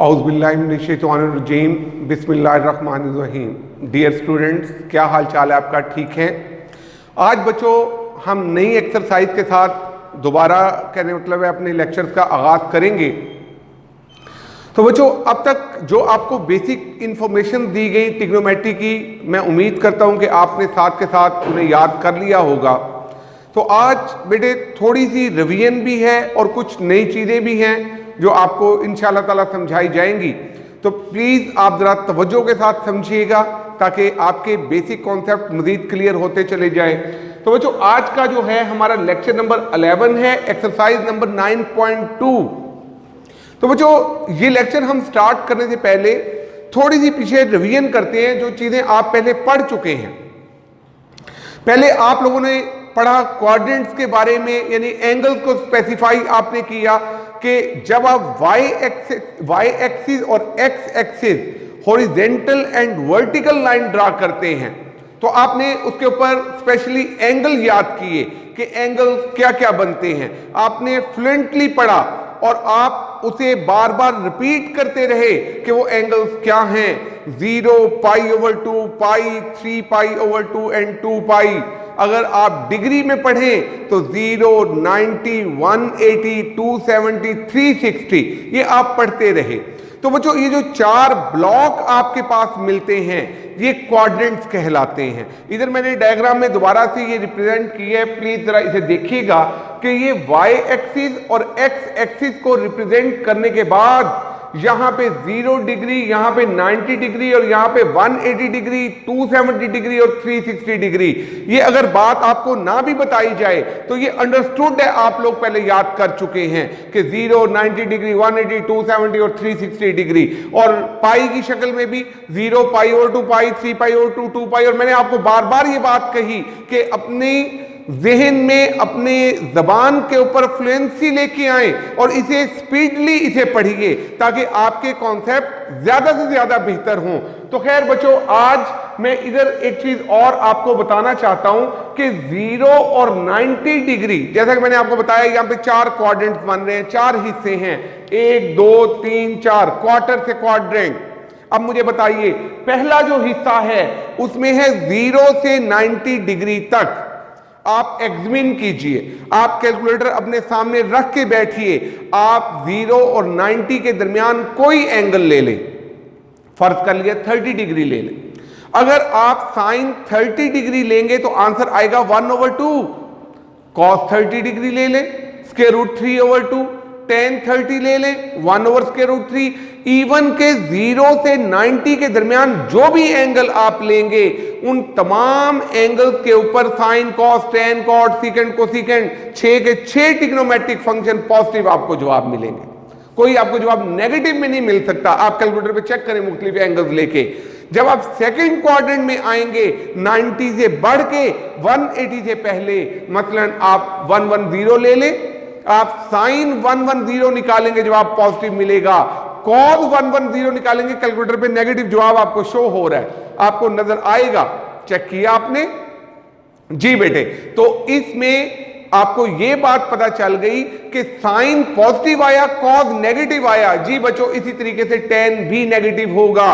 औज़ुबिल्लाहिमिनश्शैतानिर्रजीम बिस्मिल्लाहिर्रहमानिर्रहीम। Dear students, क्या हाल चाल है आपका? ठीक है। आज बच्चों हम नई एक्सरसाइज के साथ दोबारा कहने मतलब है अपने लेक्चर्स का आगाज़ करेंगे। तो बच्चों अब तक जो आपको बेसिक इंफॉर्मेशन दी गई ट्रिग्नोमेट्री की, मैं उम्मीद करता हूं कि आपने साथ के साथ उन्हें याद कर लिया होगा। तो आज बेटे थोड़ी सी रिवीजन भी है और कुछ नई चीज़ें भी हैं जो आपको इंशाअल्लाह ताला समझाई जाएंगी। तो प्लीज़ आप ज़रा तवज्जो के साथ समझिएगा ताकि आपके बेसिक कॉन्सेप्ट मज़ीद क्लियर होते चले जाए। तो बच्चों आज का जो है हमारा लेक्चर नंबर 11 है, एक्सरसाइज नंबर 9.2। तो बच्चों ये लेक्चर हम स्टार्ट करने से पहले थोड़ी सी पीछे रिवीजन करते हैं जो चीज़ें आप पहले पढ़ चुके हैं। पहले आप लोगों ने पढ़ा क्वाड्रेंट्स के बारे में, यानी एंगल्स को स्पेसिफाई आपने किया कि जब आप वाई एक्सिस और x axis horizontal and vertical line draw करते हैं तो आपने उसके ऊपर स्पेशली एंगल याद किए कि एंगल क्या क्या बनते हैं। आपने फ्लुएंटली पढ़ा और आप उसे बार बार रिपीट करते रहे कि वो एंगल्स क्या हैं। 0, π/2, पाई, 3 π/2 एंड 2 पाई। अगर आप डिग्री में पढ़ें तो 0, 90, 180, 270, 360 ये आप पढ़ते रहे। तो बच्चों ये जो चार ब्लॉक आपके पास मिलते हैं ये क्वाड्रेंट्स कहलाते हैं। इधर मैंने डायग्राम में दोबारा से ये रिप्रेजेंट किया है, प्लीज जरा इसे देखिएगा कि ये वाई एक्सिस और एक्स एक्सिस को रिप्रेजेंट करने के बाद यहां पे 0 डिग्री, यहां पे 90 डिग्री और यहां पे 180 डिग्री, 270 डिग्री और 360 डिग्री। ये अगर बात आपको ना भी बताई जाए तो ये अंडरस्टूड है, आप लोग पहले याद कर चुके हैं कि 0, 90 डिग्री, 180, 270 और 360 डिग्री। और पाई की शक्ल में भी 0, π/2 पाई, 3 π/2 2 पाई। और मैंने आपको बार बार ये बात कही कि अपनी ज़हन में अपने ज़बान के ऊपर फ्लुएंसी लेके आए और इसे स्पीडली इसे पढ़िए ताकि आपके कॉन्सेप्ट ज़्यादा से ज़्यादा बेहतर हों। तो खैर बच्चों आज मैं इधर एक चीज़ और आपको बताना चाहता हूं कि 0 और 90 डिग्री, जैसा कि मैंने आपको बताया यहाँ पे चार क्वाड्रेंट्स बन रहे हैं, चार हिस्से हैं, 1, 2, 3, 4 क्वार्टर से क्वाड्रेंट। अब मुझे बताइए पहला जो हिस्सा है उसमें है 0 से 90 डिग्री तक। आप एग्जामिन कीजिए, आप कैलकुलेटर अपने सामने रख के बैठिए, आप 0 और 90 के दरमियान कोई एंगल ले लें। फर्ज कर लिया 30 डिग्री ले लें। अगर आप साइन 30 डिग्री लेंगे तो आंसर आएगा 1/2। कॉस 30 डिग्री ले लें, √3/2। tan 30 ले लें, 1/√3। इवन के 0 से 90 के दरमियान जो भी एंगल आप लेंगे उन तमाम एंगल्स के ऊपर sine, cos, tan, cot, secant, cosecant 6 के 6 ट्रिग्नोमेट्रिक फंक्शन पॉजिटिव आपको जवाब मिलेंगे। कोई आपको जवाब नेगेटिव में नहीं मिल सकता। आप कैलकुलेटर पे चेक करें मुख्तलिफ एंगल्स लेके। जब आप सेकंड क्वाड्रेंट में आएंगे 90 से बढ़ के 180 से पहले, मसलन आप 110 ले लें, आप साइन 110 निकालेंगे जवाब पॉजिटिव मिलेगा, कॉस 110 निकालेंगे कैलकुलेटर पे नेगेटिव जवाब आपको शो हो रहा है, आपको नजर आएगा। चेक किया आपने? जी बेटे। तो इसमें आपको यह बात पता चल गई कि साइन पॉजिटिव आया, कॉस नेगेटिव आया। जी बच्चों इसी तरीके से tan भी नेगेटिव होगा।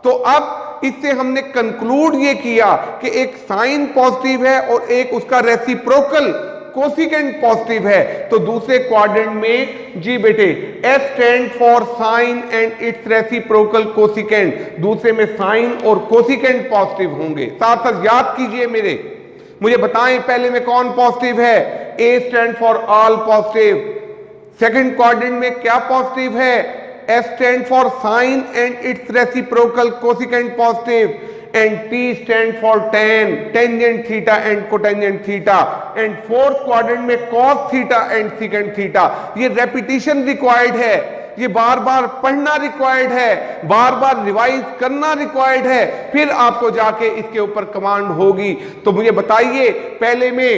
तो अब इससे हमने कंक्लूड ये किया कि एक साइन पॉजिटिव है और एक उसका रेसिप्रोकल कोसिकेंट पॉजिटिव है। तो दूसरे क्वाड्रेंट में जी बेटे S stand for sine and its reciprocal cosecant, दूसरे में साइन और कोसिकेंट पॉजिटिव होंगे। साथ साथ याद कीजिए मेरे, मुझे बताएं पहले में कौन पॉजिटिव है? A stand for all positive. Second quadrant में क्या पॉजिटिव है? S stand for sine and its reciprocal cosecant positive. and T stand for tan, tangent theta and cotangent theta, and fourth quadrant में cos theta and secant theta। ये repetition required है, ये बार बार पढ़ना required है, बार बार revise करना required है, फिर आपको जाके इसके ऊपर कमांड होगी। तो मुझे बताइए पहले में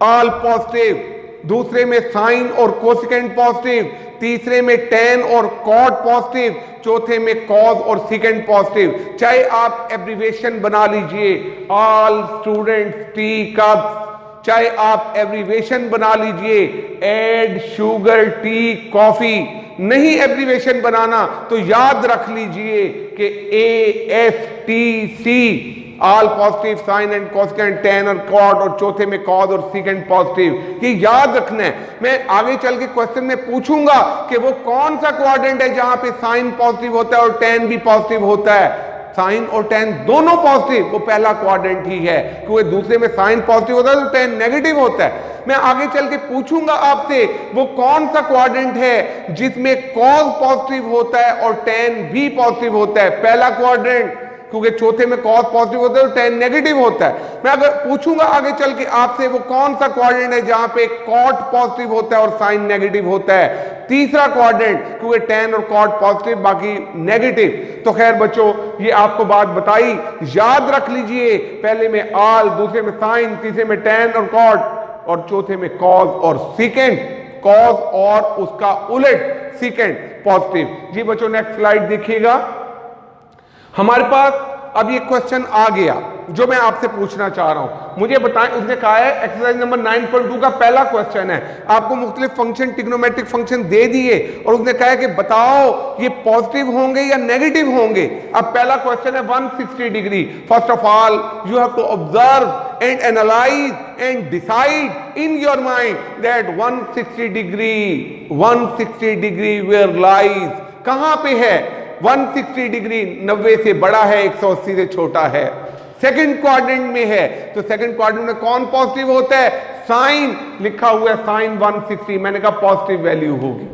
ऑल पॉजिटिव, दूसरे में साइन और कोसिकेंट पॉजिटिव, तीसरे में tan और cot पॉजिटिव, चौथे में cos और secant पॉजिटिव। चाहे आप एब्रीविएशन बना लीजिए ऑल स्टूडेंट्स टी कप्स, चाहे आप एब्रीविएशन बना लीजिए एड शुगर टी कॉफी, नहीं एब्रीवेशन बनाना तो याद रख लीजिए कि ASTC all positive, sine and cosecant, tan और cot, और चौथे में cos और secant पॉजिटिव। ये याद रखना है। मैं आगे चल के क्वेश्चन में पूछूंगा कि वो कौन सा क्वाड्रेंट है जहां पे साइन पॉजिटिव होता है और tan भी पॉजिटिव होता है। साइन और tan दोनों पॉजिटिव, वो पहला क्वाड्रेंट ही है, क्योंकि दूसरे में साइन पॉजिटिव होता है तो tan नेगेटिव होता है। मैं आगे चल के पूछूंगा आपसे वो कौन सा क्वाड्रेंट है जिसमें cos पॉजिटिव होता है और tan भी पॉजिटिव होता है। पहला क्वाड्रेंट, क्योंकि चौथे में cos पॉजिटिव होता है और tan नेगेटिव होता है। मैं अगर पूछूंगा आगे चल के आपसे वो कौन सा क्वाड्रेंट है जहां पे cot पॉजिटिव होता है और साइन नेगेटिव होता है। तीसरा क्वाड्रेंट, क्योंकि tan और cot पॉजिटिव बाकी नेगेटिव। तो खैर बच्चों, ये आपको बात बताई, याद रख लीजिए। पहले में आल, दूसरे में साइन, तीसरे में tan और cot, और चौथे में cos और secant। cos और उसका उलट secant पॉजिटिव। जी बच्चों, नेक्स्ट स्लाइड देखिएगा। हमारे पास अब ये क्वेश्चन आ गया जो मैं आपसे पूछना चाह रहा हूं। मुझे बताएं, उसने कहा है एक्सरसाइज नंबर 9.2 का पहला क्वेश्चन है, आपको मुख्तलिफ फंक्शन, ट्रिग्नोमेट्रिक फंक्शन दे दिए और उसने कहा है कि बताओ ये पॉजिटिव होंगे या नेगेटिव होंगे। अब पहला क्वेश्चन है 160 degree. First of all you have to observe and analyse and decide in your mind that 160 degree where lies, कहां पे है। 160 डिग्री 90 से बड़ा है, 180 से छोटा है, सेकंड क्वाड्रेंट में है। तो सेकंड क्वाड्रेंट में कौन पॉजिटिव होता है, साइन लिखा हुआ है, साइन 160, मैंने कहा पॉजिटिव वैल्यू होगी।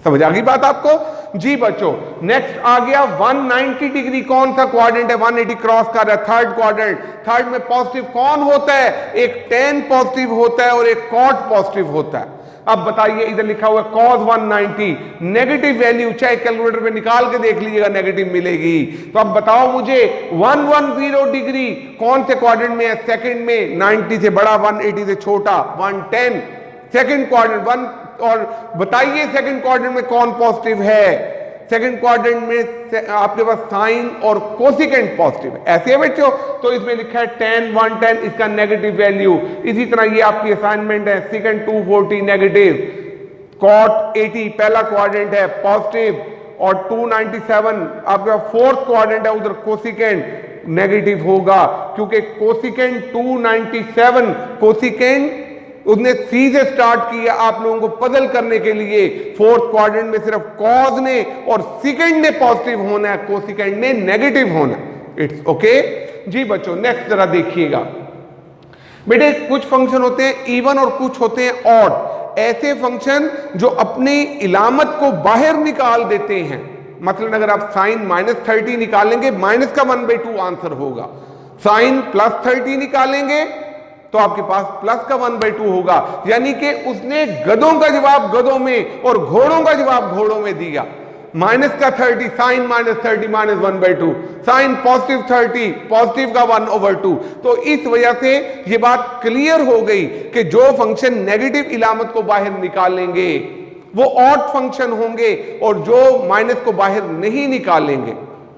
समझ आ गई बात आपको। जी बच्चों, नेक्स्ट आ गया 190 डिग्री। कौन सा क्वाड्रेंट है, 180 क्रॉस कर रहा है, थर्ड क्वाड्रेंट। थर्ड में पॉजिटिव कौन होता है, एक tan पॉजिटिव होता है और एक cot पॉजिटिव होता है। अब बताइए, इधर लिखा हुआ है cos 190, नेगेटिव वैल्यू, चाहे कैलकुलेटर पे निकाल के देख लीजिएगा, नेगेटिव मिलेगी। तो अब बताओ मुझे 110 डिग्री कौन से क्वाड्रेंट में है, सेकंड में, 90 से बड़ा, 180 से छोटा, 110, सेकंड क्वाड्रेंट 1। और बताइए सेकंड क्वाड्रेंट में कौन पॉजिटिव है। सेकंड क्वाड्रेंट में आपके पास साइन और कोसिकेंट पॉजिटिव है, ऐसे है बच्चों। तो इसमें लिखा है tan 110, इसका नेगेटिव वैल्यू। इसी तरह ये आपकी असाइनमेंट है, सेकंड 240 नेगेटिव, cot 80 पहला क्वाड्रेंट है पॉजिटिव, और 297 आपका फोर्थ क्वाड्रेंट है, उधर कोसिकेंट नेगेटिव होगा, क्योंकि कोसिकेंट 297, कोसिकेंट उसने सी से स्टार्ट किया आप लोगों को पजल करने के लिए। फोर्थ क्वाड्रेंट में सिर्फ cos ने और सेकंड ने पॉजिटिव होना है, कोसिकेंट ने नेगेटिव होना है। It's okay. जी बच्चों, नेक्स्ट जरा देखिएगा। बेटे कुछ फंक्शन होते हैं इवन और कुछ होते हैं ऑड। ऐसे फंक्शन जो अपनी इलामत को बाहर निकाल देते हैं। मतलब अगर आप साइन -30 निकालेंगे, माइनस का 1/2 आंसर होगा। साइन +30 निकालेंगे तो आपके पास प्लस का 1/2 होगा। यानी कि उसने गधों का जवाब गधों में और घोड़ों का जवाब घोड़ों में दिया। माइनस का 30, साइन -30 -1/2, साइन +30 पॉजिटिव का 1/2। तो इस वजह से ये बात क्लियर हो गई कि जो फंक्शन नेगेटिव इलामत को बाहर निकालेंगे वो ऑड फंक्शन होंगे, और जो माइनस को बाहर नहीं निकालेंगे,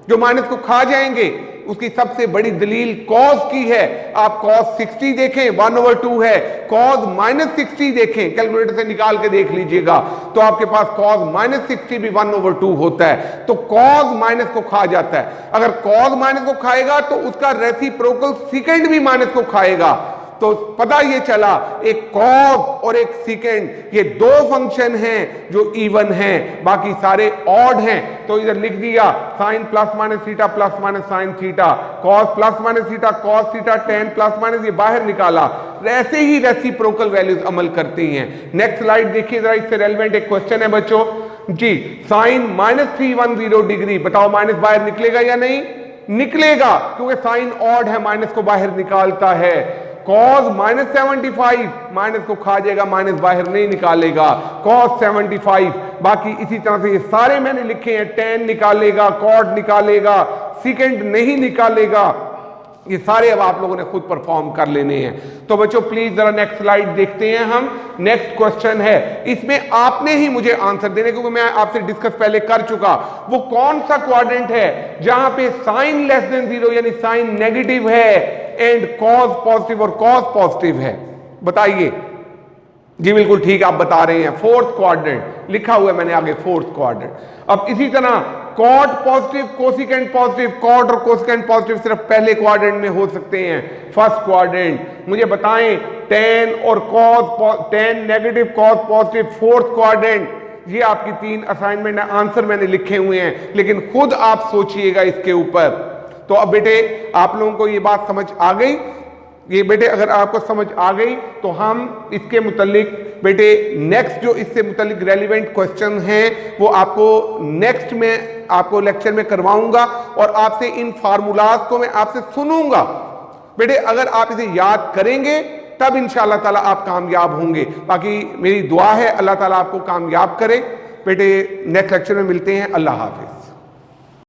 जो माइनस को खा जाएंगे, उसकी सबसे बड़ी दलील cos की है। आप cos 60 देखें, 1/2 है। cos -60 देखें, कैलकुलेटर से निकाल के देख लीजिएगा, तो आपके पास cos -60 भी 1/2 होता है। तो cos माइनस को खा जाता है। अगर cos माइनस को खाएगा तो उसका रेसिप्रोकल सेकंड भी माइनस को खाएगा। तो पता ये चला, एक cos और एक सेकंड, ये दो फंक्शन हैं जो इवन हैं, बाकी सारे ऑड हैं। तो इधर लिख दिया sine +- theta +- sine theta, cos +- theta cos theta, tan +- ये बाहर निकाला। ऐसे ही रेसिप्रोकल वैल्यूज अमल करती हैं। नेक्स्ट स्लाइड देखिए जरा, इससे रेलेवेंट एक क्वेश्चन है बच्चों जी। साइन -310 डिग्री, बताओ माइनस बाहर निकलेगा या नहीं निकलेगा, क्योंकि साइन ऑड है, माइनस को बाहर निकालता है। cos -75 माइनस को खा जाएगा, माइनस बाहर नहीं निकालेगा। cos 75, बाकी इसी तरह से ये सारे मैंने लिखे हैं, tan निकालेगा, cot निकालेगा, सेकंड नहीं निकालेगा। ये सारे अब आप लोगों ने खुद परफॉर्म कर लेने हैं। तो बच्चों प्लीज जरा नेक्स्ट स्लाइड देखते हैं हम। नेक्स्ट क्वेश्चन है, इसमें आपने ही मुझे आंसर देने, क्योंकि मैं आपसे डिस्कस पहले कर चुका। वो कौन सा क्वाड्रेंट है जहां पे साइन <0 यानी साइन नेगेटिव है एंड cos पॉजिटिव और cos पॉजिटिव है, बताइए। जी बिल्कुल ठीक आप बता रहे हैं, फोर्थ क्वाड्रेंट लिखा हुआ है मैंने आगे, फोर्थ क्वाड्रेंट। अब इसी तरह cot positive, cosecant positive, cot और कोसिकेंट पॉजिटिव सिर्फ पहले क्वाड्रेंट में हो सकते हैं, फर्स्ट क्वाड्रेंट। मुझे बताएं टेन और cos, ten negative cos positive fourth quadrant. ये आपकी 3 असाइनमेंट आंसर मैंने लिखे हुए हैं, लेकिन खुद आप सोचिएगा इसके ऊपर। तो अब बेटे आप लोगों को ये बात समझ आ गई? ये बेटे अगर आपको समझ आ गई तो हम इसके मुतालिक बेटे नेक्स्ट जो इससे मुतालिक रेलिवेंट क्वेश्चन हैं वो आपको नेक्स्ट में आपको लेक्चर में करवाऊंगा, और आपसे इन फार्मूलाज को मैं आपसे सुनूंगा। बेटे अगर आप इसे याद करेंगे तब इंशाअल्लाह ताला आप कामयाब होंगे। बाकी मेरी दुआ है अल्लाह ताला आपको कामयाब करे। बेटे नेक्स्ट लेक्चर में मिलते हैं। अल्लाह हाफिज।